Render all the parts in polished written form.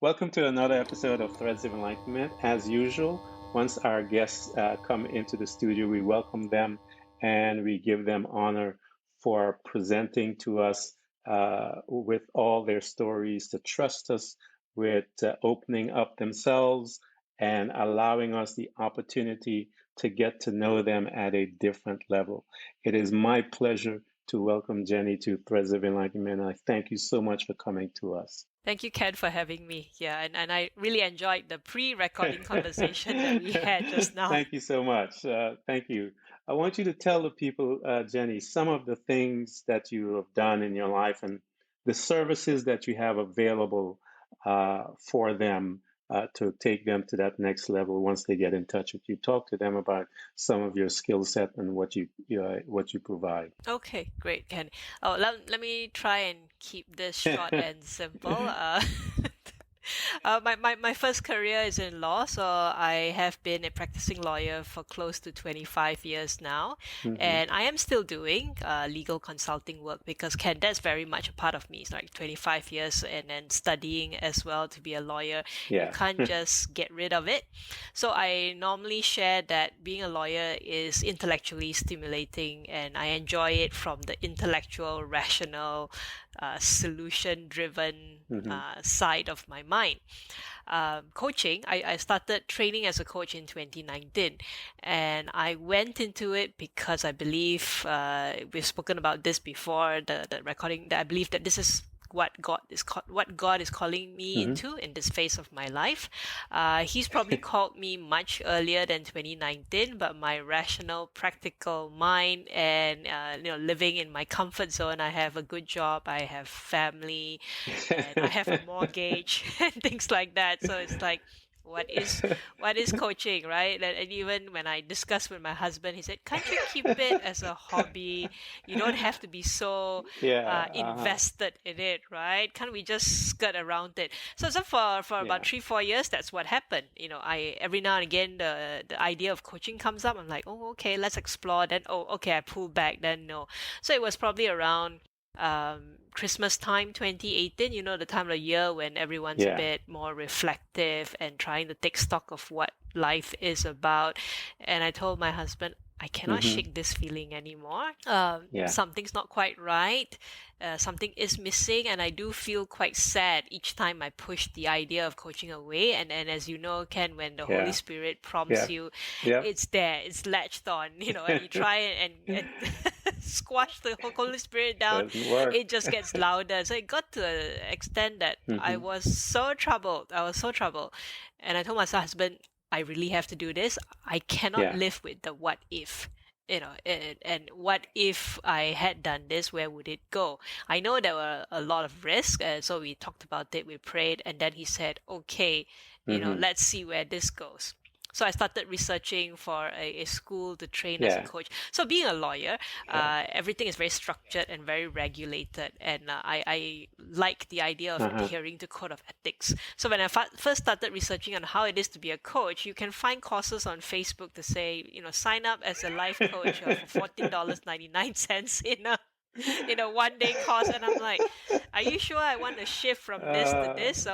Welcome to another episode of Threads of Enlightenment. As usual, once our guests come into the studio, we welcome them and we give them honor for presenting to us with all their stories, to trust us with opening up themselves and allowing us the opportunity to get to know them at a different level. It is my pleasure to welcome Jenny to Threads of Enlightenment. I thank you so much for coming to us. Thank you, Ken, for having me. Yeah, and I really enjoyed the pre-recording conversation that we had just now. Thank you so much. Thank you. I want you to tell the people, Jenny, some of the things that you have done in your life and the services that you have available for them to take them to that next level once they get in touch with you. Talk to them about some of your skill set and what you provide. Okay, great, Ken. Oh, let me try and keep this short and simple. My first career is in law, so I have been a practicing lawyer for close to 25 years now. Hmm. And I am still doing legal consulting work because, Ken, that's very much a part of me. It's like 25 years and then studying as well to be a lawyer. You Yeah. can't just get rid of it. So I normally share that being a lawyer is intellectually stimulating and I enjoy it from the intellectual, rational, solution-driven Hmm. side of my mind. Coaching, I started training as a coach in 2019 and I went into it because I believe, we've spoken about this before, the recording, that I believe that this is what God is calling me Hmm. into in this phase of my life. He's probably called me much earlier than 2019, but my rational, practical mind and living in my comfort zone. I have a good job, I have family, and I have a mortgage and things like that. So it's like, what is coaching, right? And even when I discussed with my husband, he said, "Can't you keep it as a hobby? You don't have to be so Yeah. invested in it, right? Can't we just skirt around it?" So for about Yeah. 3-4 years, that's what happened. I every now and again the idea of coaching comes up. I'm like, oh, okay, let's explore. Then, oh, okay, I pull back. Then no. So it was probably around Christmas time 2018, the time of the year when everyone's a Yeah. bit more reflective and trying to take stock of what life is about. And I told my husband, I cannot Hmm. shake this feeling anymore. Yeah. Something's not quite right. Something is missing, and I do feel quite sad each time I push the idea of coaching away. And as you know, Ken, when the Holy Yeah. Spirit prompts Yeah. you, Yeah. it's there, it's latched on, and you try and squash the Holy Spirit down, Doesn't work. it just gets louder. So it got to an extent that I Hmm. was so troubled. I was so troubled. And I told my husband, I really have to do this. I cannot Yeah. live with the what if. And what if I had done this? Where would it go? I know there were a lot of risks, so we talked about it, we prayed, and then he said, "Okay, Hmm. let's see where this goes." So I started researching for a school to train as a Yeah. coach. So being a lawyer, Yeah. everything is very structured and very regulated, and I like the idea of Uh-huh. adhering to code of ethics. So when I first started researching on how it is to be a coach, you can find courses on Facebook to say, sign up as a life coach for $14.99 in a 1 day course, and I'm like, are you sure I want to shift from this to Uh, this?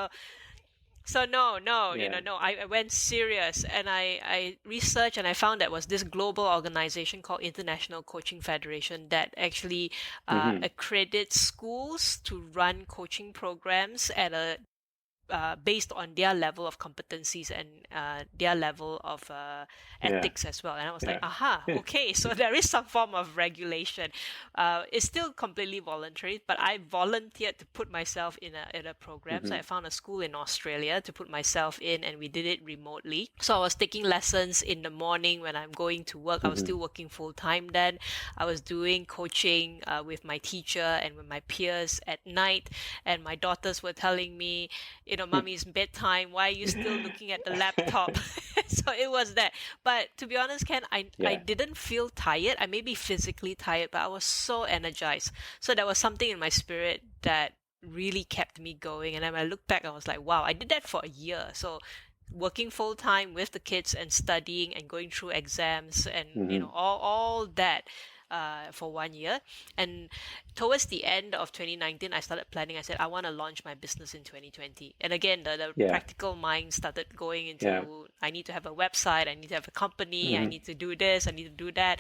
So no, no, yeah. no. I went serious and I researched and I found that was this global organization called International Coaching Federation that actually Hmm. accredits schools to run coaching programs at a based on their level of competencies and their level of Yeah. ethics as well. And I was like, Yeah. aha, okay, so there is some form of regulation. It's still completely voluntary, but I volunteered to put myself in a program. So Hmm. I found a school in Australia to put myself in, and we did it remotely. So I was taking lessons in the morning when I'm going to work. I was Hmm. still working full time then. I was doing coaching with my teacher and with my peers at night, and my daughters were telling me, mommy's bedtime. Why are you still looking at the laptop? So it was that. But to be honest, Ken, I Yeah. didn't feel tired. I may be physically tired, but I was so energized. So there was something in my spirit that really kept me going. And then when I look back, I was like, wow, I did that for a year. So working full time with the kids and studying and going through exams and Hmm. all that, for 1 year. And towards the end of 2019, I started planning. I said, I want to launch my business in 2020. And again, the Yeah. practical mind started going Yeah. into, I need to have a website, I need to have a company, I Hmm. need to do this, I need to do that.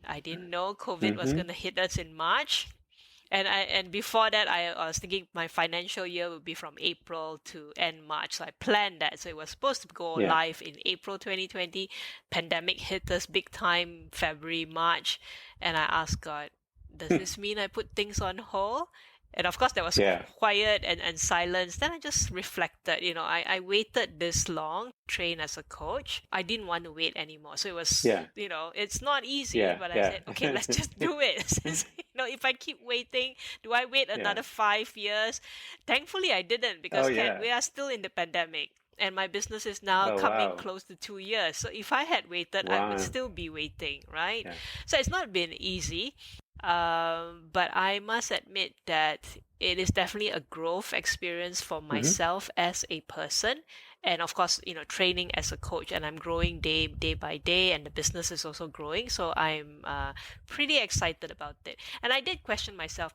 I didn't know COVID was Hmm. going to hit us in March. And before that, I was thinking my financial year would be from April to end March. So I planned that. So it was supposed to go Yeah. live in April 2020. Pandemic hit us big time, February, March. And I asked God, does this mean I put things on hold? And of course, there was Yeah. quiet and silence. Then I just reflected, I waited this long to train as a coach. I didn't want to wait anymore. So it was, Yeah. it's not easy, Yeah. but I Yeah. said, okay, let's just do it. Since, if I keep waiting, do I wait Yeah. another 5 years? Thankfully, I didn't Oh, because, Ken, yeah. we are still in the pandemic. And my business is now Oh, coming wow. close to 2 years. So if I had waited, I would Wow. still be waiting, right? Yeah. So it's not been easy. But I must admit that it is definitely a growth experience for Hmm. myself as a person. And of course, training as a coach, and I'm growing day by day, and the business is also growing. So I'm pretty excited about it. And I did question myself,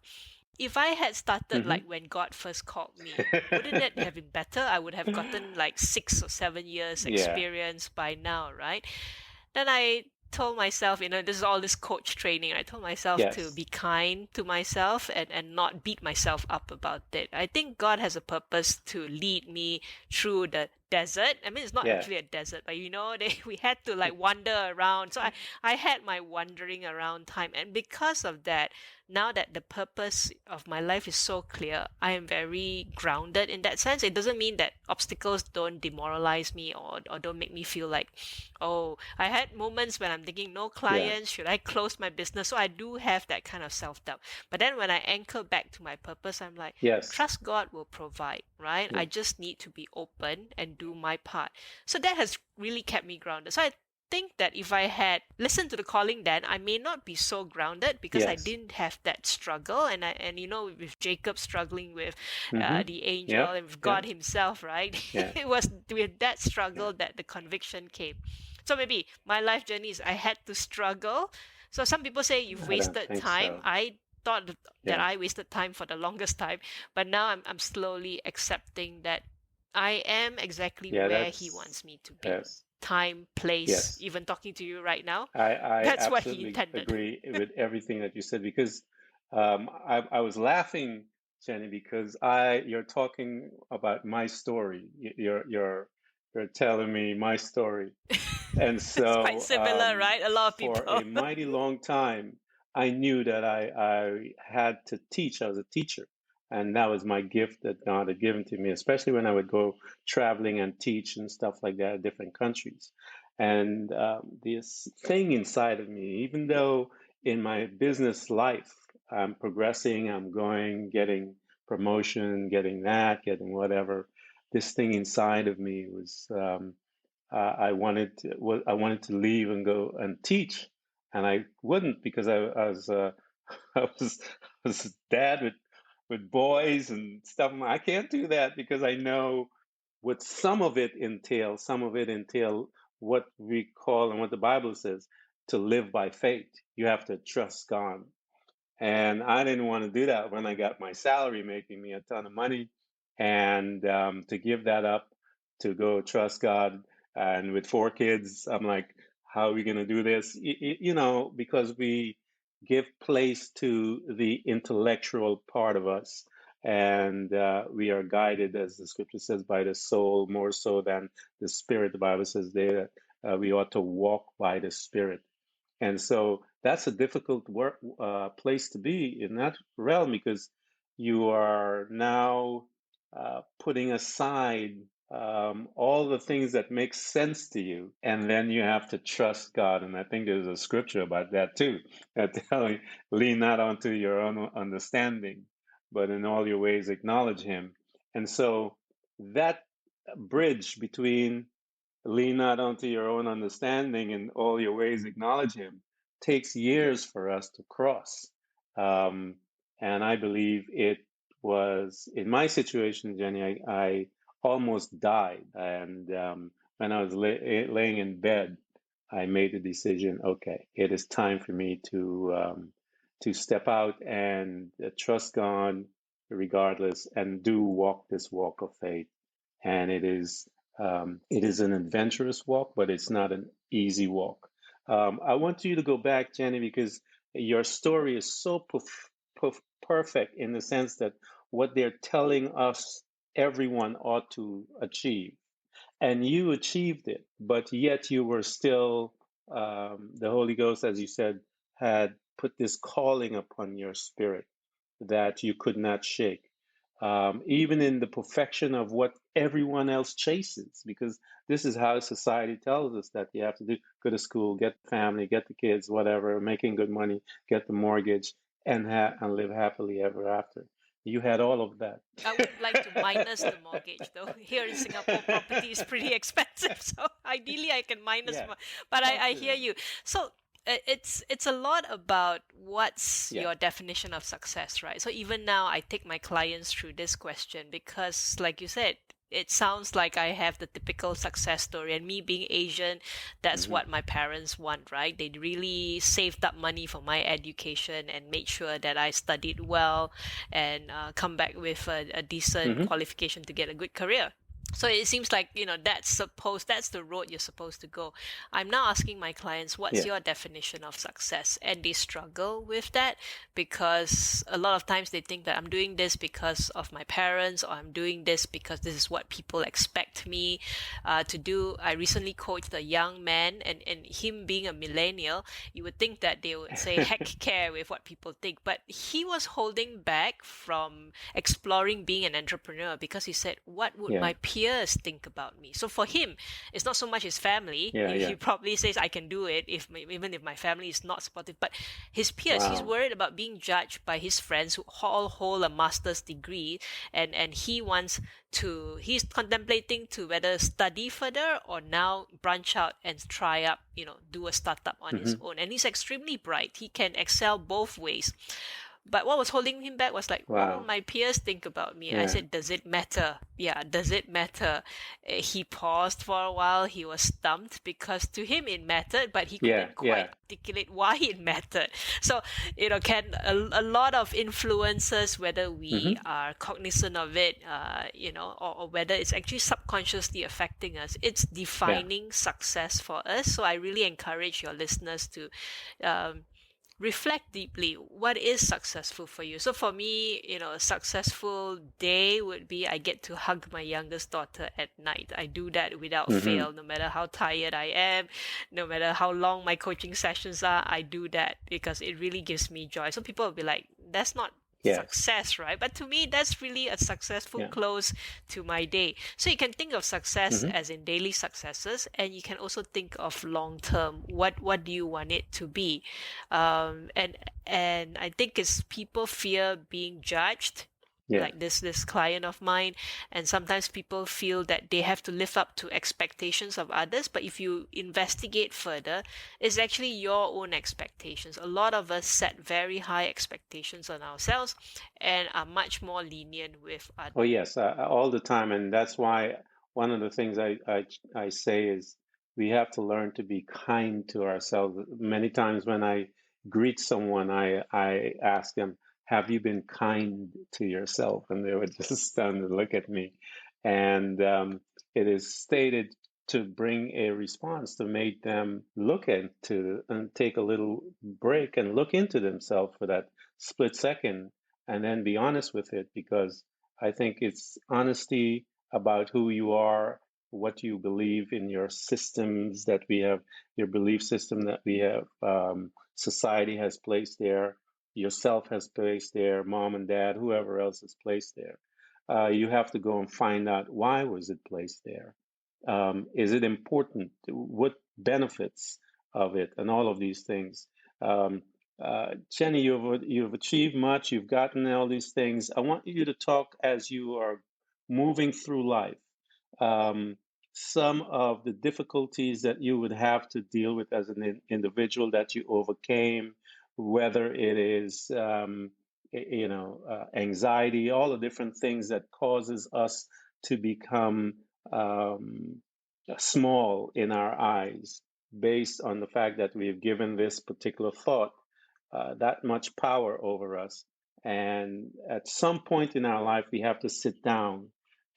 if I had started Hmm. like when God first called me, wouldn't it have been better? I would have gotten like 6 or 7 years Yeah. experience by now, right? Then I told myself, this is all this coach training. I told myself to Yes. be kind to myself and not beat myself up about it. I think God has a purpose to lead me through the desert. I mean, it's not Yeah. actually a desert, but we had to like wander around. So I had my wandering around time. And because of that, now that the purpose of my life is so clear, I am very grounded in that sense. It doesn't mean that obstacles don't demoralize me or don't make me feel like, oh, I had moments when I'm thinking, no Yeah. clients, should I close my business? So I do have that kind of self doubt. But then when I anchor back to my purpose, I'm like, Yes. trust God will provide, right? I Yeah. just need to be open and do my part. So that has really kept me grounded. So I think that if I had listened to the calling then, I may not be so grounded because I Yes. didn't have that struggle. And with Jacob struggling with Hmm. the angel Yep. and with God Yep. himself, right? Yeah. It was with that Yeah. struggle that the conviction came. So maybe my life journey is I had to struggle. So some people say you've I don't wasted think time. so. I thought that Yeah. I wasted time for the longest time, but now I'm slowly accepting that I am exactly Yeah. where he That's, wants me to be. yes. Time, place, Yes. even talking to you right now. I That's what he absolutely intended. agree with everything that you said because I was laughing, Jenny, because you're talking about my story. You're telling me my story, and It's quite so similar, right? A lot of for people. a mighty long time, I knew that I had to teach. I was a teacher, and that was my gift that God had given to me, especially when I would go traveling and teach and stuff like that in different countries. And this thing inside of me, even though in my business life I'm progressing, I'm going, getting promotion, getting that, getting whatever, this thing inside of me was. I wanted to leave and go and teach, and I wouldn't because I was I was dad with boys and stuff. I can't do that because I know what some of it entails. Some of it entail what we call and what the Bible says to live by faith. You have to trust God, and I didn't want to do that when I got my salary, making me a ton of money, and to give that up to go trust God. And with 4 kids, I'm like, how are we going to do this? Because we give place to the intellectual part of us. And we are guided, as the scripture says, by the soul more so than the spirit. The Bible says there we ought to walk by the spirit. And so that's a difficult place to be in that realm because you are now putting aside all the things that make sense to you, and then you have to trust God. And I think there's a scripture about that too, that telling, lean not onto your own understanding, but in all your ways acknowledge Him. And so that bridge between lean not onto your own understanding and all your ways acknowledge him takes years for us to cross. Um, and I believe it was in my situation, Jenny, I almost died. And when I was laying in bed, I made the decision, okay, it is time for me to step out and trust God regardless and do walk this walk of faith. And it is an adventurous walk, but it's not an easy walk. I want you to go back, Jenny, because your story is so perfect in the sense that what they're telling us everyone ought to achieve, and you achieved it, but yet you were still, the Holy Ghost, as you said, had put this calling upon your spirit that you could not shake. Even in the perfection of what everyone else chases, because this is how society tells us that you have to do: go to school, get the family, get the kids, whatever, making good money, get the mortgage, and live happily ever after. You had all of that. I would like to minus the mortgage though. Here in Singapore, property is pretty expensive, so ideally I can minus. Yeah, But talk I to hear them. you. So it's a lot about what's Yeah. your definition of success, right? So even now, I take my clients through this question because, like you said, it sounds like I have the typical success story. And me being Asian, that's Hmm. what my parents want, right? They really saved up money for my education and made sure that I studied well and come back with a decent Hmm. qualification to get a good career. So it seems like, that's the road you're supposed to go. I'm now asking my clients, what's Yeah. your definition of success? And they struggle with that because a lot of times they think that I'm doing this because of my parents, or I'm doing this because this is what people expect me to do. I recently coached a young man, and him being a millennial, you would think that they would say heck care with what people think. But he was holding back from exploring being an entrepreneur because he said, what would Yeah. my peers think about me? So for him, it's not so much his family. Yeah. He Yeah. probably says, I can do it even if my family is not supportive. But his peers, he's Wow. worried about being judged by his friends who all hold a master's degree, and he wants to, he's contemplating to whether study further or now branch out and try up, do a startup on his Hmm. own. And he's extremely bright. He can excel both ways. But what was holding him back was like, what will Wow. my peers think about me? I Yeah. said, does it matter? Yeah, does it matter? He paused for a while. He was stumped because to him it mattered, but he Yeah. couldn't quite Yeah. articulate why it mattered. So, can a lot of influences, whether we Hmm. are cognizant of it, or whether it's actually subconsciously affecting us, it's Yeah. defining success for us. So I really encourage your listeners to um, reflect deeply what is successful for you. So for me, a successful day would be I get to hug my youngest daughter at night. I do that without Hmm. fail, no matter how tired I am, no matter how long my coaching sessions are. I do that because it really gives me joy. So people will be like, that's not Yes. success, right? But to me, that's really a successful Yeah. close to my day. So you can think of success Hmm. as in daily successes, and you can also think of long term. What do you want it to be? And I think it's people fear being judged, Yeah. like this client of mine, and sometimes people feel that they have to live up to expectations of others. But if you investigate further, it's actually your own expectations. A lot of us set very high expectations on ourselves and are much more lenient with others. Oh, yes. All the time, and that's why one of the things I say is we have to learn to be kind to ourselves. Many times when I greet someone, I ask them, "Have you been kind to yourself?" And they would just stand and look at me. And it is stated to bring a response to make them look into and take a little break and look into themselves for that split second and then be honest with it, because I think it's honesty about who you are, what you believe in, your systems that we have, your belief system that we have, society has placed there, yourself has placed there, mom and dad, whoever else is placed there. You have to go and find out, why was it placed there? Is it important? What benefits of it, and all of these things. Um, Jenny, you've achieved much. You've gotten all these things. I want you to talk as you are moving through life. Um, some of the difficulties that you would have to deal with as an individual that you overcame, whether it is anxiety, all the different things that causes us to become um, small in our eyes. based on the fact that we've given this particular thought that much power over us. And at some point in our life, we have to sit down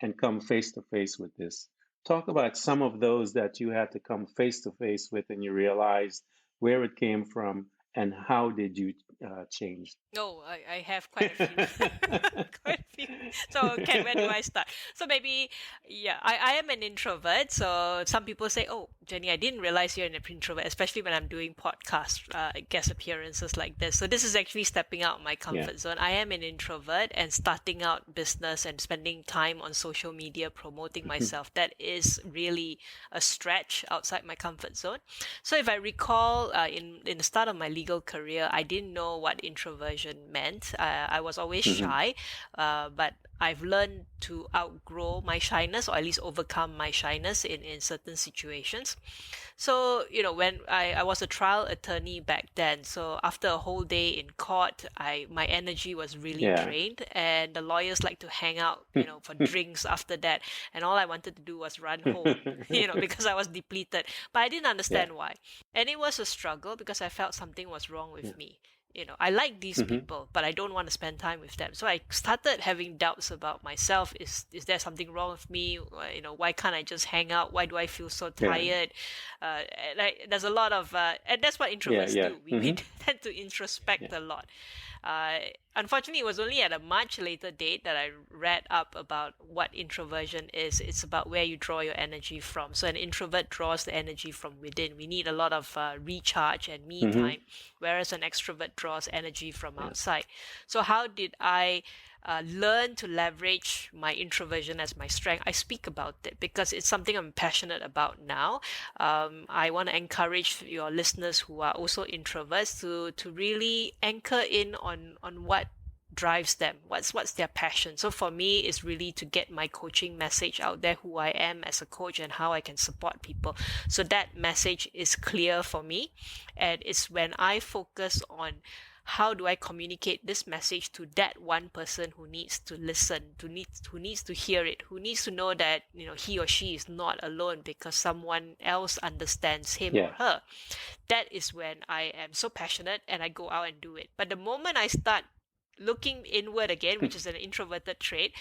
and come face to face with this. Talk about some of those that you had to come face to face with and you realized where it came from and how did you change. Oh, I have quite a few. Quite a few. So, Ken, where do I start? So maybe, yeah, I am an introvert. So some people say, oh, Jenny, I didn't realize you're an introvert, especially when I'm doing podcast guest appearances like this. So this is actually stepping out my Yeah. comfort zone. I am an introvert, and starting out business and spending time on social media promoting myself, that is really a stretch outside my comfort zone. So if I recall, in the start of my legal career, I didn't know what introversion meant. I was always Hmm. shy, but I've learned to outgrow my shyness, or at least overcome my shyness in certain situations. So, when I was a trial attorney back then, so after a whole day in court, my energy was really Yeah. drained, and the lawyers like to hang out, for drinks after that. And all I wanted to do was run home, because I was depleted. But I didn't Yeah. understand why. And it was a struggle because I felt something was wrong with me. I like these Hmm. people, but I don't want to spend time with them. So I started having doubts about myself. Is there something wrong with me? Why can't I just hang out? Why do I feel so Yeah. tired? There's a lot of, and that's what Yeah. introverts Yeah. do. We Hmm. tend to introspect Yeah. a lot. Uh, Unfortunately, it was only at a much later date that I read up about what introversion is. It's about where you draw your energy from. So an introvert draws the energy from within. We need a lot of recharge and me Hmm. time, whereas an extrovert draws energy from Yeah. outside. So how did I learn to leverage my introversion as my strength? I speak about it because it's something I'm passionate about now. I want to encourage your listeners who are also introverts to really anchor in on what drives them, what's their passion. So for me, it's really to get my coaching message out there, who I am as a coach and how I can support people, so that message is clear for me. And it's when I focus on how do I communicate this message to that one person who needs to listen, who needs to hear it, who needs to know that he or she is not alone because someone else understands him or Yeah. her. That is when I am so passionate and I go out and do it. But the moment I start looking inward again, which is an introverted trait,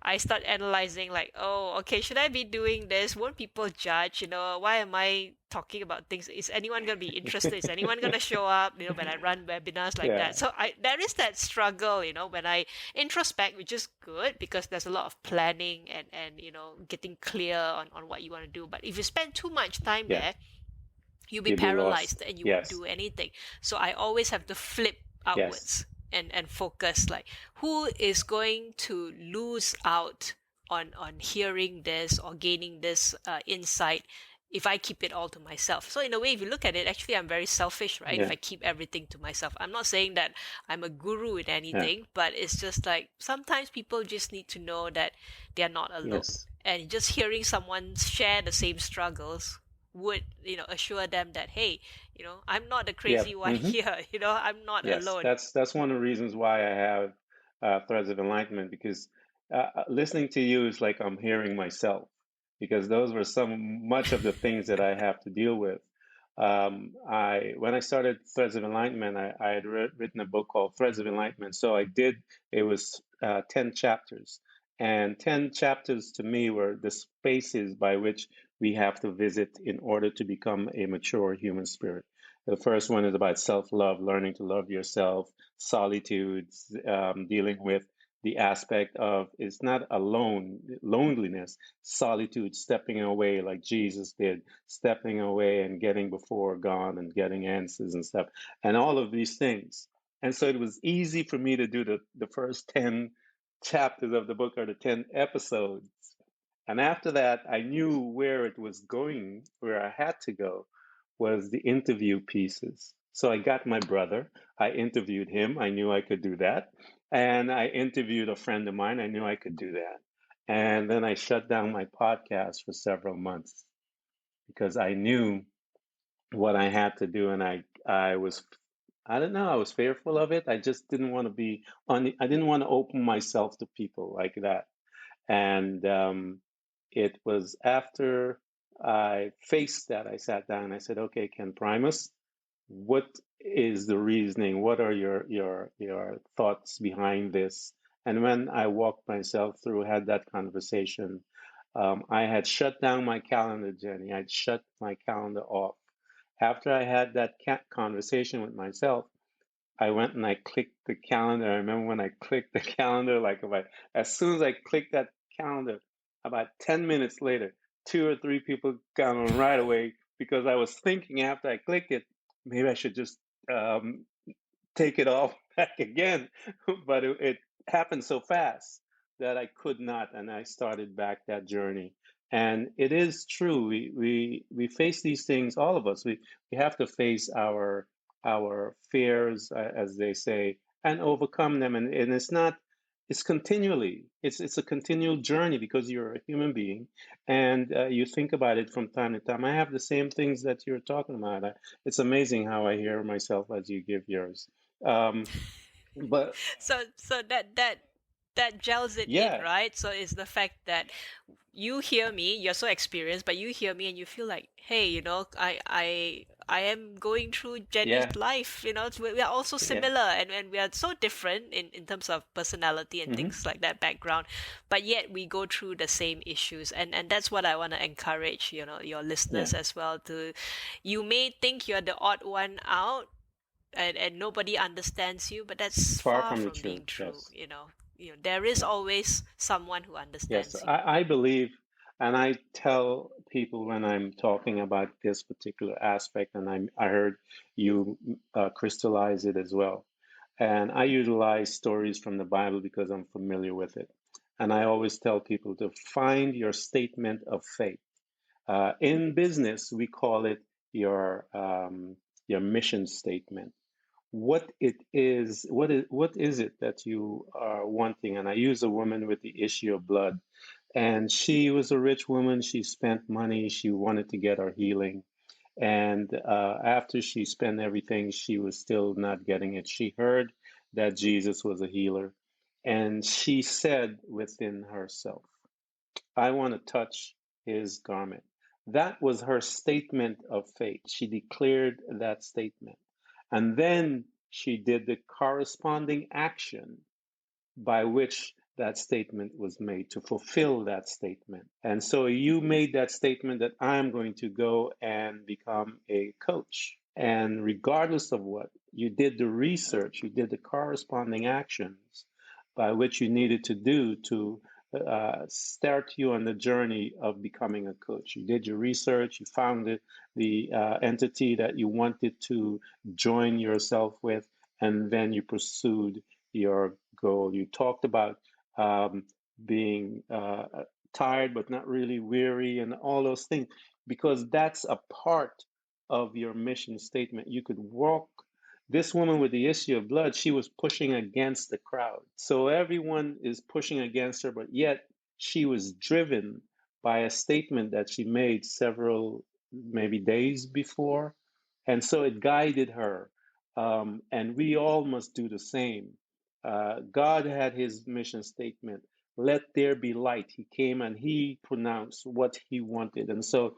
I start analyzing like, oh, okay, should I be doing this? Won't people judge? Why am I talking about things? Is anyone going to be interested? Is anyone going to show up? When I run webinars like Yeah. that. So there is that struggle, when I introspect, which is good because there's a lot of planning and getting clear on what you want to do. But if you spend too much time Yeah. there, you'll be You'll be paralyzed lost. and you won't Yes. do anything. So I always have to flip Yes. outwards and focus, like, who is going to lose out on hearing this or gaining this insight if I keep it all to myself. So in a way, if you look at it, actually I'm very selfish, right? If Yeah. I keep everything to myself. I'm not saying that I'm a guru in Yeah. anything, but it's just like sometimes people just need to know that they're not alone. Yes. And just hearing someone share the same struggles would assure them that, hey, I'm not the Yeah. crazy one Hmm. here. I'm not Yes. alone. That's one of the reasons why I have Threads of Enlightenment because listening to you is like I'm hearing myself because those were some much of the things that I have to deal with. I when I started Threads of Enlightenment, I had written a book called Threads of Enlightenment. So I did. It was 10 chapters, and 10 chapters to me were the spaces by which we have to visit in order to become a mature human spirit. The first one is about self-love, learning to love yourself, solitude, dealing with the aspect of it's not alone, loneliness, solitude, stepping away like Jesus did, stepping away and getting before God and getting answers and stuff, and all of these things. And so it was easy for me to do the first 10 chapters of the book or the 10 episodes. And after that, I knew where it was going, where I had to go was the interview pieces. So I got my brother, I interviewed him, I knew I could do that. And I interviewed a friend of mine, I knew I could do that. And then I shut down my podcast for several months because I knew what I had to do. And I was, I don't know, I was fearful of it. I just didn't want to be on, I didn't want to open myself to people like that. And it was after. I faced that. I sat down and I said, okay, Ken Primus, what is the reasoning? What are your thoughts behind this? And when I walked myself through, had that conversation, I had shut down my calendar, Jenny. I'd shut my calendar off. After I had that conversation with myself, I went and I clicked the calendar. I remember when I clicked the calendar, like about as soon as I clicked that calendar, about 10 minutes later, two or three people got on right away because I was thinking after I clicked it, maybe I should just um, take it all back again. But it happened so fast that I could not, and I started back that journey. And it is true. We face these things, all of us. We have to face our fears, as they say, and overcome them. And it's not. It's continually. It's a continual journey because you're a human being, and you think about it from time to time. I have the same things that you're talking about. It's amazing how I hear myself as you give yours. Um, but So that gels it in, yeah, right? So it's the fact that you hear me, you're so experienced, but you hear me and you feel like, hey, I am going through Jenny's yeah, life. We are also yeah, similar, and we are so different in terms of personality and hmm things like that, background, but yet we go through the same issues, and that's what I want to encourage, your listeners yeah. as well. To You may think you're the odd one out, and nobody understands you, but that's Far far from the from truth. being true. Yes, There is yeah, always someone who yes. understands you. I believe, and I tell people when I'm talking about this particular aspect, and I heard you crystallize it as well. And I utilize stories from the Bible because I'm familiar with it. And I always tell people to find your statement of faith. In business, we call it your mission statement. What is it that you are wanting? And I use a woman with the issue of blood, and she was a rich woman. She spent money. She wanted to get her healing, and after she spent everything, she was still not getting it. She heard that Jesus was a healer, and she said within herself, I want to touch his garment. That was her statement of faith. She declared that statement. And then she did the corresponding action by which that statement was made to fulfill that statement. And so you made that statement that I'm going to go and become a coach. And regardless of what, you did the research, you did the corresponding actions by which you needed to do to start you on the journey of becoming a coach. You did your research, you found the entity that you wanted to join yourself with, and then you pursued your goal. You talked about being tired but not really weary and all those things because that's a part of your mission statement. You could walk. This woman with the issue of blood, she was pushing against the crowd. So everyone is pushing against her, but yet she was driven by a statement that she made several, maybe days before. And so it guided her. And we all must do the same. God had his mission statement, let there be light. He came and he pronounced what he wanted. And so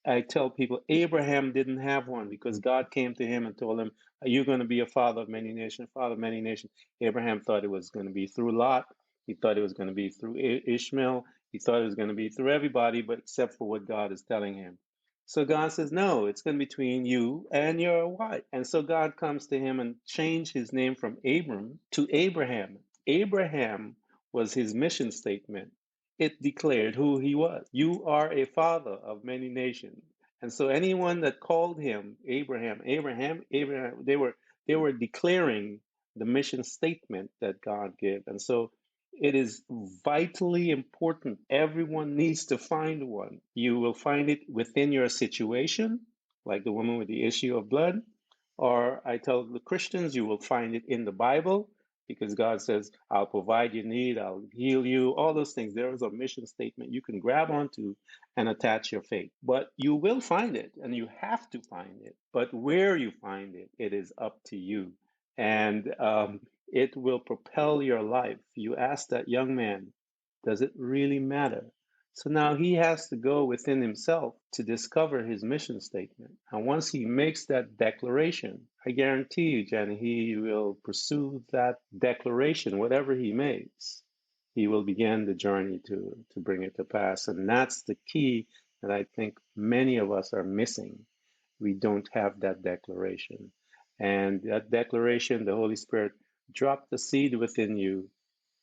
I tell people Abraham didn't have one because God came to him and told him, are you going to be a father of many nations, father of many nations? Abraham thought it was going to be through Lot. He thought it was going to be through Ishmael. He thought it was going to be through everybody, but except for what God is telling him. So God says, no, it's going to be between you and your wife. And so God comes to him and changed his name from Abram to Abraham. Abraham was his mission statement. It declared who he was. You are a father of many nations. And so anyone that called him Abraham, Abraham, Abraham, they were declaring the mission statement that God gave. And so it is vitally important. Everyone needs to find one. You will find it within your situation, like the woman with the issue of blood. Or I tell the Christians, you will find it in the Bible because God says, I'll provide your need, I'll heal you, all those things. There is a mission statement you can grab onto and attach your faith. But you will find it and you have to find it. But where you find it, it is up to you. And it will propel your life. You ask that young man, does it really matter? So now he has to go within himself to discover his mission statement. And once he makes that declaration, I guarantee you, Jenny, he will pursue that declaration, whatever he makes. He will begin the journey to bring it to pass. And that's the key that I think many of us are missing. We don't have that declaration. And that declaration, the Holy Spirit dropped the seed within you,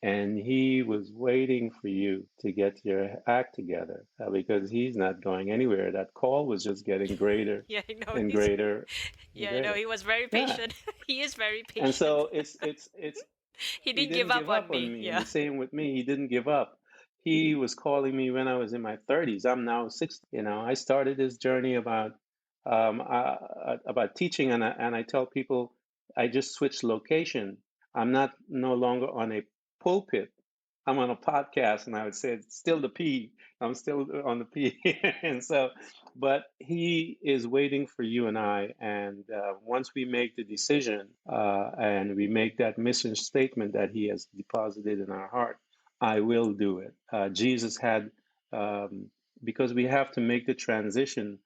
and he was waiting for you to get your act together because he's not going anywhere. That call was just getting greater Yeah, I know and he's. greater and Yeah, I know greater. he was very Yeah. patient. He is very And patient. so it's He he didn't give didn't up give on up on me. me. And Yeah. the same with me, he didn't give up. He was calling me when I was in my 30s. I'm now 60. I started this journey about teaching, and I tell people I just switched location. I'm not no longer on a pulpit. I'm on a podcast, and I would say it's still the P. I'm still on the P. And so, but he is waiting for you and I. And once we make the decision and we make that mission statement that he has deposited in our heart, I will do it. Jesus had, because we have to make the transition,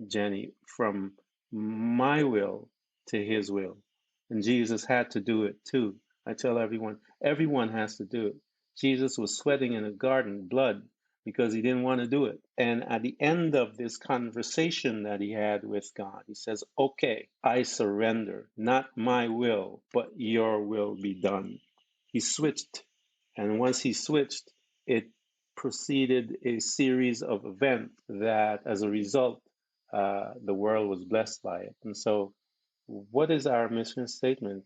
Jenny, from my will to his will. And Jesus had to do it too. I tell everyone has to do it. Jesus was sweating in a garden, blood, because he didn't want to do it. And at the end of this conversation that he had with God, he says, okay, I surrender. Not my will, but your will be done. He switched. And once he switched, it proceeded a series of events that, as a result, the world was blessed by it. And so, what is our mission statement,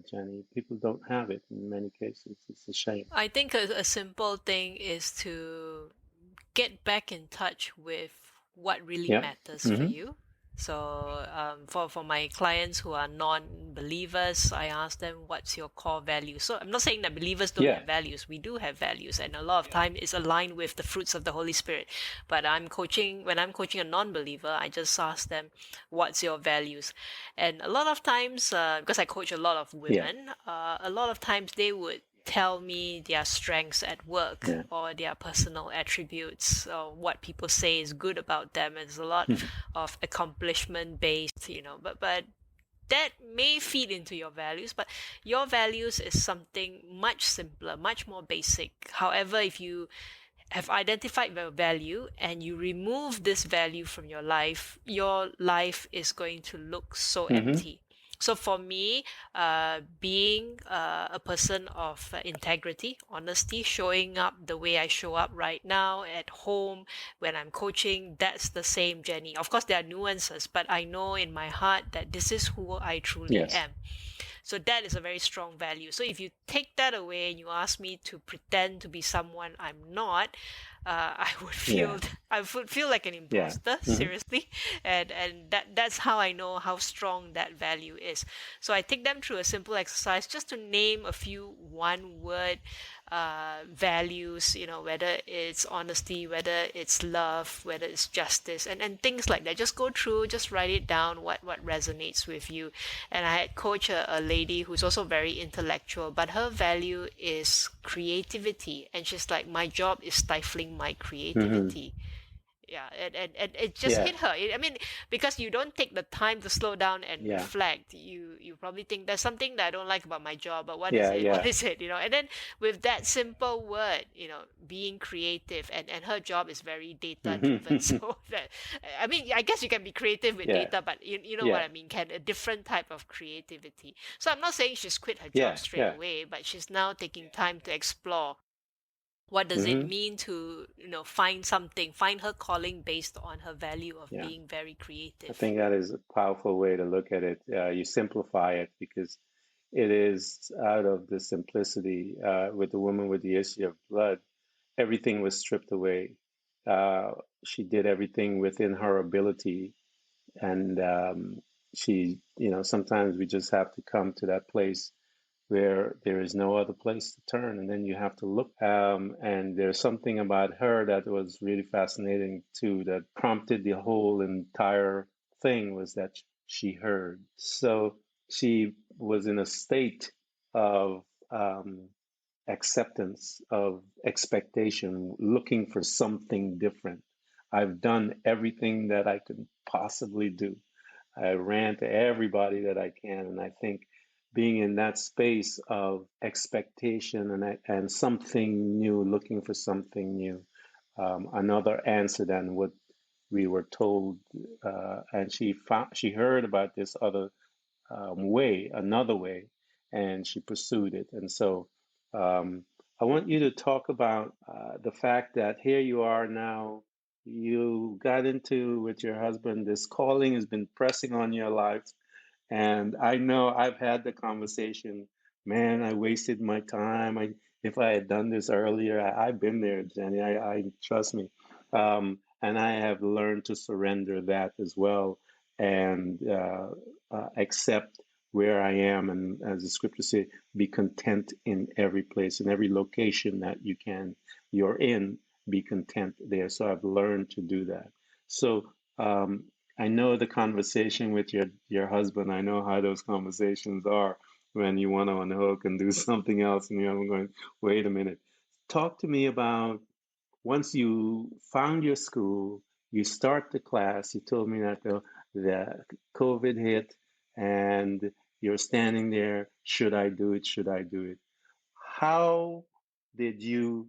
Jenny? People don't have it in many cases. It's a shame. I think a simple thing is to get back in touch with what really Yeah. matters for Hmm. you. So, for my clients who are non-believers, I ask them, "What's your core value?" So, I'm not saying that believers don't have Yeah. values. We do have values, and a lot of time it's aligned with the fruits of the Holy Spirit. But when I'm coaching a non-believer, I just ask them, "What's your values?" And a lot of times, because I coach a lot of Yeah. women, a lot of times they would tell me their strengths at work Yeah. or their personal attributes or what people say is good about them. It's a lot of accomplishment based, but that may feed into your values, but your values is something much simpler, much more basic. However, if you have identified the value and you remove this value from your life is going to look so Hmm. empty. So for me, being a person of integrity, honesty, showing up the way I show up right now at home, when I'm coaching, that's the same, Jenny. Of course, there are nuances, but I know in my heart that this is who I truly Yes. am. So that is a very strong value. So if you take that away and you ask me to pretend to be someone I'm not, I would feel Yeah. I would feel like an Yeah. imposter, Hmm. seriously, and that's how I know how strong that value is. So I take them through a simple exercise just to name a few one word values, whether it's honesty, whether it's love, whether it's justice, and things like that. Just go through, just write it down, what resonates with you. And I had coached a lady who's also very intellectual, but her value is creativity. And she's like, my job is stifling my Hmm. creativity. Yeah, and it just Yeah. hit her. I mean, because you don't take the time to slow down and Yeah. reflect, you probably think there's something that I don't like about my job, but what is Yeah. it? What Yeah. is it? And then with that simple word, being creative, and her job is very data driven. Hmm. So that, I mean, I guess you can be creative with Yeah. data, but you know what Yeah. I mean, can a different type of creativity. So I'm not saying she's quit her job Yeah. straight Yeah. away, but she's now taking time to explore what does it Hmm. mean to find her calling based on her value of Yeah. being very I creative. think that is a powerful way to look at it. You simplify it because it is out of the simplicity. With the woman with the issue of blood, everything was stripped away. Uh, she did everything within her ability, and sometimes we just have to come to that place where there is no other place to turn, and then you have to look. And there's something about her that was really fascinating too, that prompted the whole entire thing was that she heard. So she was in a state of acceptance, of expectation, looking for something different. I've done everything that I could possibly do. I ran to everybody that I can, and I think being in that space of expectation and something new, looking for something new, another answer than what we were told, and she heard about this other another way, and she pursued it. And so I want you to talk about the fact that here you are now. You got into with your husband. This calling has been pressing on your life, and I know I've had the conversation, man, I wasted my time. If I had done this earlier, I've been there, Jenny. I trust me. And I have learned to surrender that as well and accept where I am. And as the scriptures say, be content in every place, in every location that you're in, be content there. So I've learned to do that. So, I know the conversation with your husband. I know how those conversations are when you want to unhook and do something else, and you're going, wait a minute. Talk to me about once you found your school, you start the class. You told me that the COVID hit, and you're standing there. Should I do it? Should I do it? How did you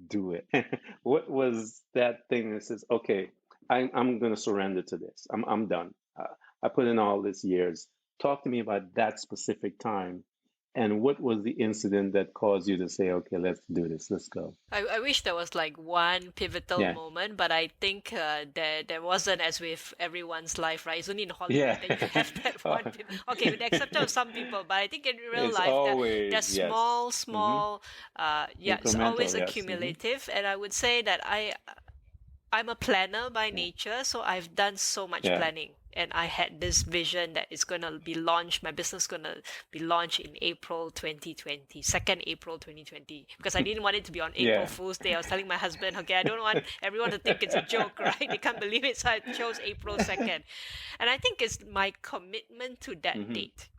do it? What was that thing that says, okay, I'm going to surrender to this. I'm done. I put in all these years. Talk to me about that specific time. And what was the incident that caused you to say, okay, let's do this. Let's go. I wish there was like one pivotal Yeah. moment, but I think there wasn't, as with everyone's life, right? It's only in Hollywood Yeah. that you have that one. Okay, with the exception of some people, but I think in real It's life, they're always, yes. small, Hmm. small, yeah, it's always Incremental, yes. Hmm. accumulative. And I would say that I'm a planner by Yeah. nature, so I've done so much Yeah. planning. And I had this vision that it's going to be launched, my business is going to be launched in April 2020, 2nd April 2020, because I didn't want it to be on April Yeah. Fool's Day. I was telling my husband, okay, I don't want everyone to think it's a joke, right? They can't believe it, so I chose April 2nd. And I think it's my commitment to that Hmm. date.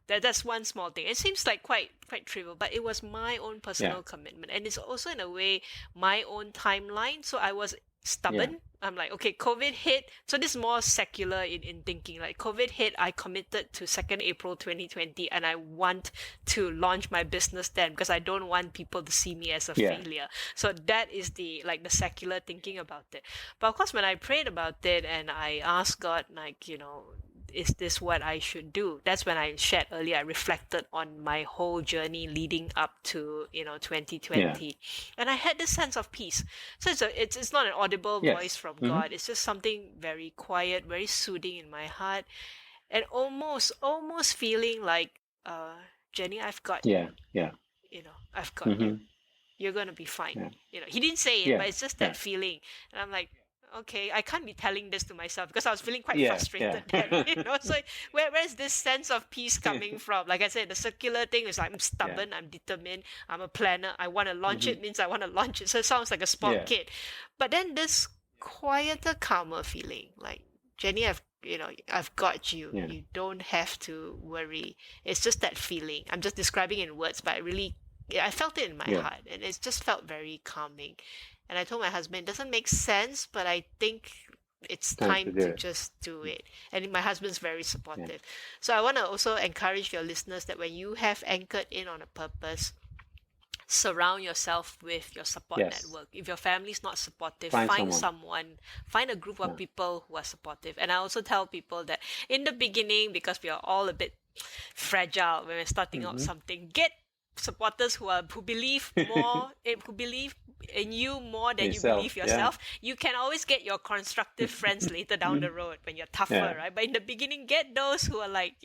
That's one small thing. It seems like quite trivial, but it was my own Yeah. personal commitment, and it's also in a way my own timeline. So I was Yeah. stubborn. I'm like, okay, COVID hit. So this is more secular in thinking. Like COVID hit, I committed to 2nd April 2020, and I want to launch my business then because I don't want people to see me as a Yeah. failure. So that is the secular thinking about it. But of course, when I prayed about it and I asked God, like, is this what I should do? That's when I shared earlier. I reflected on my whole journey leading up to Yeah. 2020, and I had this sense of peace. So it's not an audible voice Yes. from Hmm. God. It's just something very quiet, very soothing in my heart, and almost feeling like, Jenny, I've got you. Yeah. Yeah. I've got you. Hmm. You're gonna be fine. Yeah. He didn't say it, but Yeah. it's just that Yeah. feeling. And I'm like, okay, I can't be telling this to myself because I was feeling quite Yeah. frustrated then, Yeah. So where's this sense of peace coming from? Like I said, the circular thing is like, I'm Yeah. stubborn, I'm determined, I'm a planner, I want to launch it Hmm. means I want to launch it. So it sounds like a sport Yeah. kid. But then this quieter, calmer feeling, like, Jenny, I've got you. Yeah. You don't have to worry. It's just that feeling. I'm just describing in words, but I felt it in my Yeah. heart, and it just felt very calming. And I told my husband, it doesn't make sense, but I think it's Time to time do to it. just do it. And my husband's very Yeah. supportive. So I want to also encourage your listeners that when you have anchored in on a purpose, surround yourself with your support Yes. network. If your family's not supportive, Find find someone. someone, find a group of Yeah. people who are supportive. And I also tell people that in the beginning, because we are all a bit fragile when we're starting out Hmm. something, get supporters who believe more, who believe in you more than you Yourself. believe Yeah. yourself. You can always get your constructive friends later down the road when you're tougher, Yeah. right? But in the beginning, get those who are like,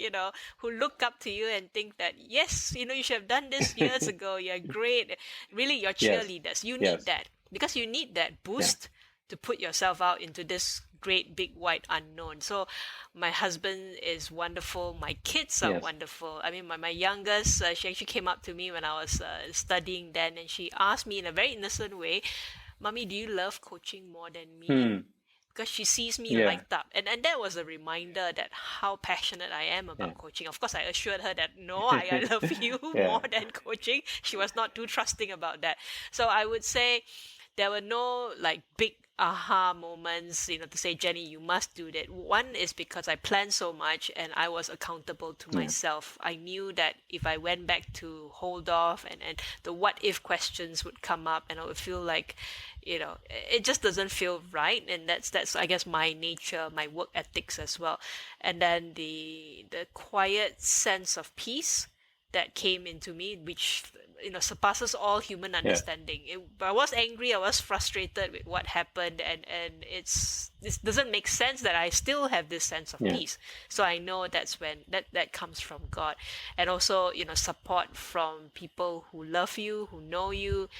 who look up to you and think that, yes, you should have done this years ago. You're great. Really, your Yes. cheerleaders. You need Yes. that because you need that Yeah. boost to put yourself out into this great big wide unknown. So my husband is wonderful. My kids are Yes. wonderful. I mean, my youngest, she actually came up to me when I was studying then, and she asked me in a very innocent way, Mommy, do you love coaching more than me? Hmm. because she sees me Yeah. light up. And that was a reminder that how passionate I am Yeah. about coaching. Of course, I assured her that no, I love you more Yeah. than coaching. She was not too trusting about that. So I would say there were no like big aha moments, to say, Jenny, you must do that. One is because I planned so much and I was accountable to Yeah. myself. I knew that if I went back to hold off, and the what if questions would come up, and I would feel like, it just doesn't feel right. And that's I guess my nature, my work ethics as well. And then the quiet sense of peace that came into me, which surpasses all human Yeah. understanding. I was angry, I was frustrated with what happened, and this doesn't make sense that I still have this sense of Yeah. peace. So I know that's when that comes from God, and also support from people who love you, who know you,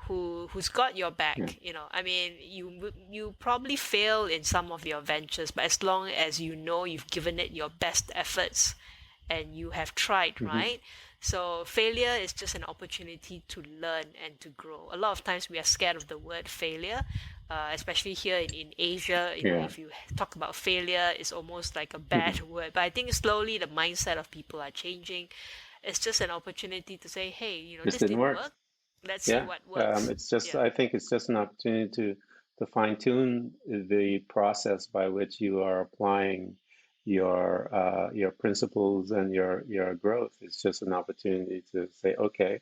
who's got your Yeah. back. I mean, you probably fail in some of your ventures, but as long as you know you've given it your best efforts and you have tried, Hmm. right? So failure is just an opportunity to learn and to grow. A lot of times we are scared of the word failure, especially here in Asia. Yeah. If you talk about failure, it's almost like a bad word. But I think slowly the mindset of people are changing. It's just an opportunity to say, hey, This this didn't didn't work. work. Let's see Yeah. what works. It's just, Yeah. I think it's just an opportunity to fine tune the process by which you are applying your principles and your growth. It's just an opportunity to say, okay,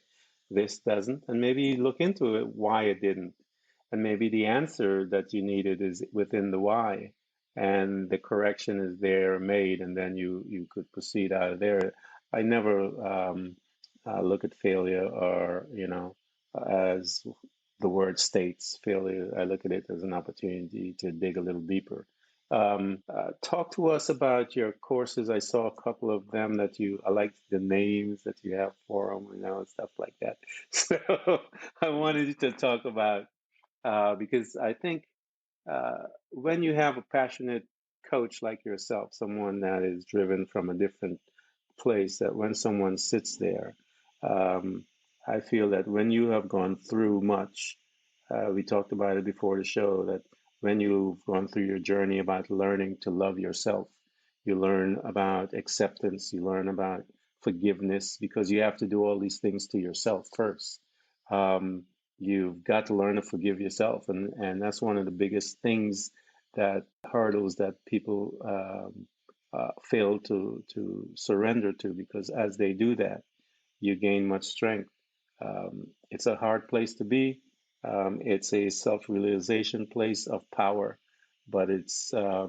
this doesn't, and maybe look into it why it didn't, and maybe the answer that you needed is within the why, and the correction is there made, and then you could proceed out of there. I never look at failure, or as the word states, failure. I look at it as an opportunity to dig a little deeper. Talk to us about your courses. I saw a couple of them that I liked the names that you have for them, and stuff like that. So I wanted you to talk about, because I think when you have a passionate coach like yourself, someone that is driven from a different place, that when someone sits there, um, I feel that when you have gone through much, we talked about it before the show, that when you've gone through your journey about learning to love yourself, you learn about acceptance, you learn about forgiveness, because you have to do all these things to yourself first. You've got to learn to forgive yourself, and that's one of the biggest things, that hurdles that people fail to surrender to, because as they do that, you gain much strength. It's a hard place to be. It's a self-realization place of power, but it's a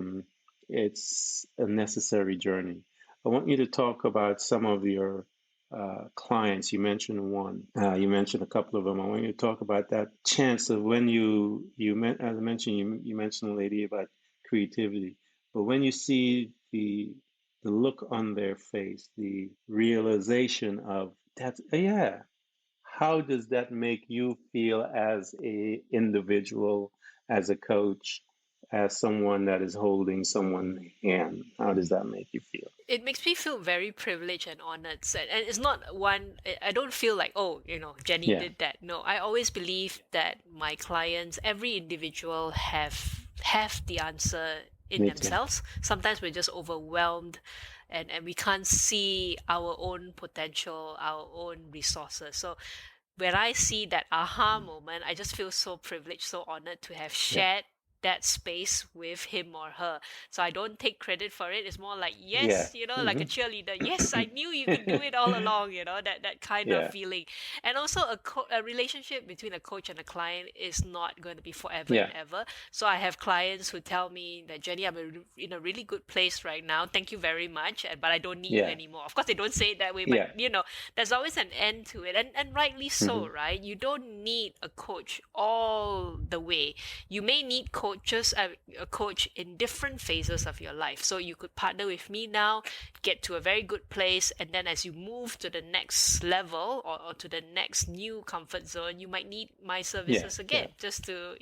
necessary journey. I want you to talk about some of your clients. You mentioned one. You mentioned a couple of them. I want you to talk about that chance of when as I mentioned, you mentioned a lady about creativity, but when you see the look on their face, the realization of that, yeah, how does that make you feel as a individual, as a coach, as someone that is holding someone's hand? How does that make you feel? It makes me feel very privileged and honored. And it's not one, I don't feel like, oh, Jenny Yeah, did that. No, I always believe that my clients, every individual have the answer in me too. themselves. Sometimes we're just overwhelmed and we can't see our own potential, our own resources. So when I see that aha moment, I just feel so privileged, so honored to have Yeah, shared that space with him or her. So I don't take credit for it. It's more like, yeah, yes, like a cheerleader. Yes, I knew you could do it all along, that kind of yeah, feeling. And also a relationship between a coach and a client is not going to be forever and yeah, ever. So I have clients who tell me that, Jenny, in a really good place right now. Thank you very much, but I don't need you yeah, anymore. Of course, they don't say it that way, but yeah. there's always an end to it, and rightly so, Hmm. right? You don't need a coach all the way. You may need a coach in different phases of your life. So you could partner with me now, get to a very good place, and then as you move to the next level, or to the next new comfort zone, you might need my Yeah, services yeah, again, just to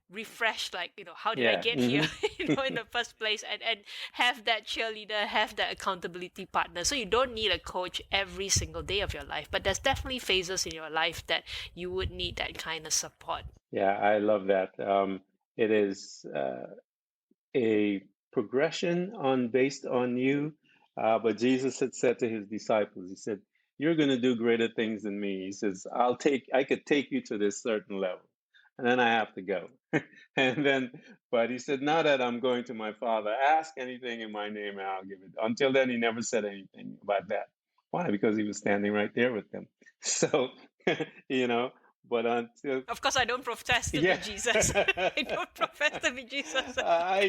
refresh, like, how did I yeah. get here, Hmm. in the first place, and have that cheerleader, have that accountability partner. So you don't need a coach every single day of your life, but there's definitely phases in your life that you would need that kind of support. Yeah, I love that. It is. a progression on based on you. But Jesus had said to his disciples, he said, "You're going to do greater things than me." He says, I could take you to this certain level, and then I have to go." And then, but he said, "Now that I'm going to my Father, ask anything in my name, and I'll give it." Until then, he never said anything about that. Why? Because he was standing right there with them. So, you know, but until Of course, I don't profess to be yeah. Jesus. I don't profess to be Jesus. I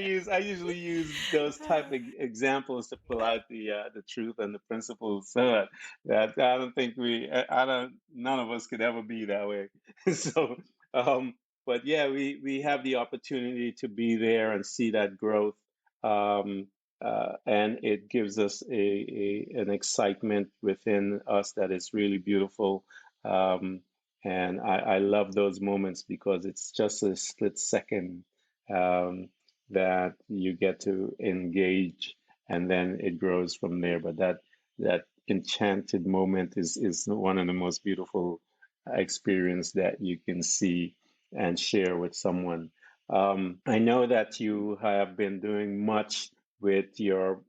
usually use those type of examples to pull out the truth and the principles, so that I don't think I don't none of us could ever be that way. So but yeah, we have the opportunity to be there and see that growth, um, and it gives us an excitement within us that is really beautiful. Um, and I love those moments because it's just a split second, um, that you get to engage, and then it grows from there. But that enchanted moment is one of the most beautiful experience that you can see and share with someone. I know that you have been doing much with your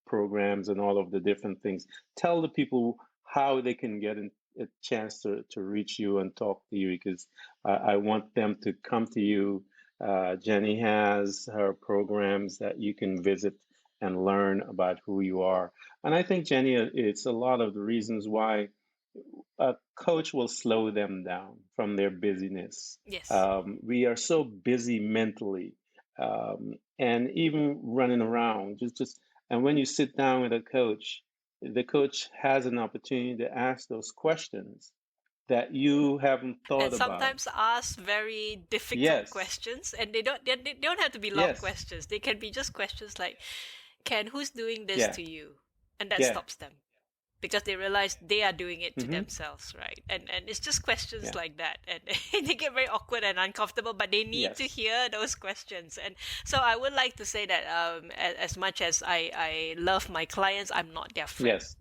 programs and all of the different things. Tell the people how they can get a chance to reach you and talk to you, because I want them to come to you. Jenny has her programs that you can visit and learn about who you are. And I think, Jenny, it's a lot of the reasons why a coach will slow them down from their busyness. Yes. We are so busy mentally, and even running around. And when you sit down with a coach, the coach has an opportunity to ask those questions that you haven't thought And about. sometimes ask very difficult Yes, questions, and they don't have to be long yes, questions. They can be just questions like, "Ken, who's doing this yeah, to you?" And that yeah, stops them, because they realize they are doing it to hmm, themselves, right? And it's just questions yeah, like that, and they get very awkward and uncomfortable, but they need to yes, hear those questions. And so I would like to say that, as much as I love my clients, I'm not their friend. yes,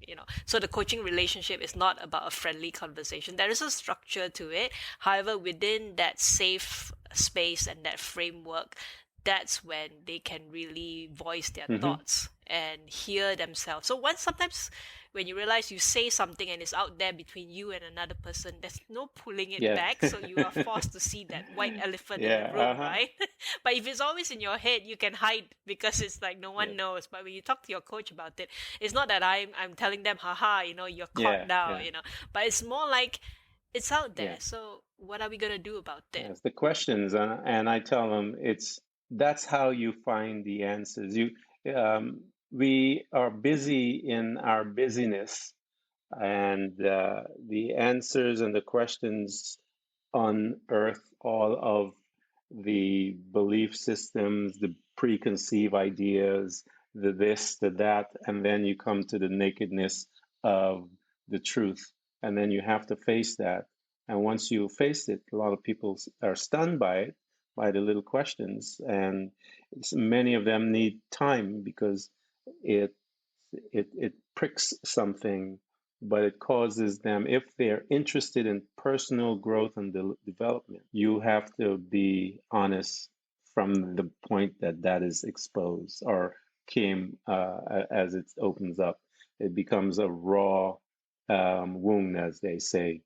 So the coaching relationship is not about a friendly conversation. There is a structure to it. However, within that safe space and that framework, that's when they can really voice their hmm, thoughts and hear themselves. So once sometimes when you realize you say something and it's out there between you and another person, there's no pulling it yeah, back. So you are forced to see that white elephant in the yeah, room, uh-huh, right? But if it's always in your head, you can hide because it's like no one yes, knows. But when you talk to your coach about it, it's not that I'm telling them, haha, you're caught yeah, now, yeah, but it's more like it's out yeah. there. So what are we gonna do about it? Yes, the questions, and I tell them that's how you find the answers. We are busy in our busyness, and the answers and the questions unearth all of the belief systems, the preconceived ideas, the this, the that, and then you come to the nakedness of the truth. And then you have to face that. And once you face it, a lot of people are stunned by it, by the little questions. And many of them need time because it it pricks something, but it causes them, if they're interested in personal growth and development, you have to be honest from the point that that is exposed or came, as it opens up. It becomes a raw wound, as they say.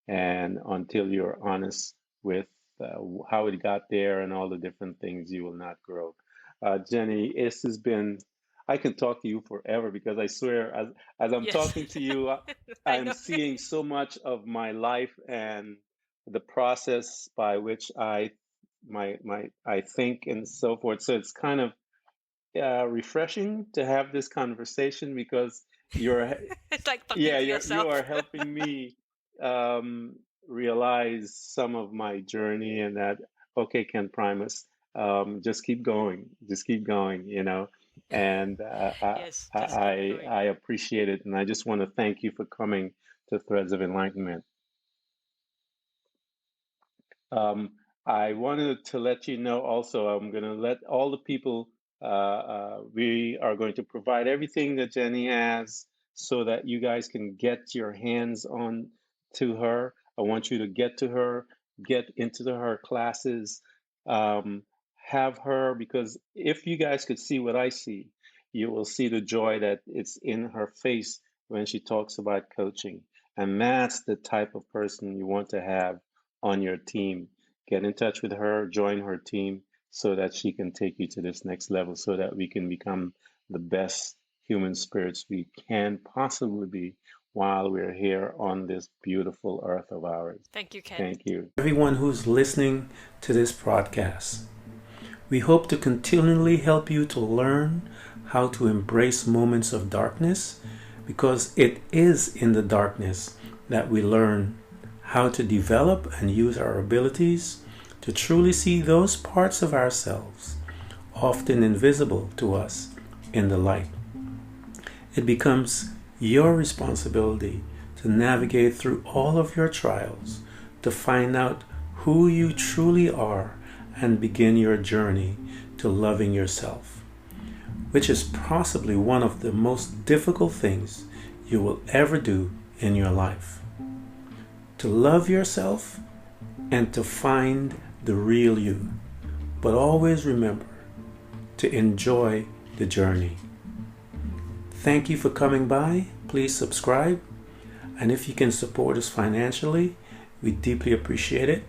And until you're honest with how it got there and all the different things, you will not grow. Jenny, this has been, I can talk to you forever because I swear, as I'm Yes. talking to you, I I'm know. seeing so much of my life and the process by which I think and so forth. So it's kind of refreshing to have this conversation because you're It's like talking yeah, to you are yourself. helping me realize some of my journey, and that okay, Ken Primus, just keep going, and Yes, just keep going. I appreciate it, and I just want to thank you for coming to Threads of Enlightenment. Um, I wanted to let you know also, I'm going to let all the people, we are going to provide everything that Jenny has so that you guys can get your hands on to her. I want you to get to her, get into her classes, um, have her, because if you guys could see what I see, you will see the joy that it's in her face when she talks about coaching. And that's the type of person you want to have on your team. Get in touch with her, join her team so that she can take you to this next level so that we can become the best human spirits we can possibly be while we're here on this beautiful earth of ours. Thank you, Ken. Thank you. Everyone who's listening to this podcast, we hope to continually help you to learn how to embrace moments of darkness, because it is in the darkness that we learn how to develop and use our abilities to truly see those parts of ourselves, often invisible to us, in the light. It becomes your responsibility to navigate through all of your trials, to find out who you truly are and begin your journey to loving yourself, which is possibly one of the most difficult things you will ever do in your life. To love yourself and to find the real you, but always remember to enjoy the journey. Thank you for coming by. Please subscribe, and if you can support us financially, we deeply appreciate it.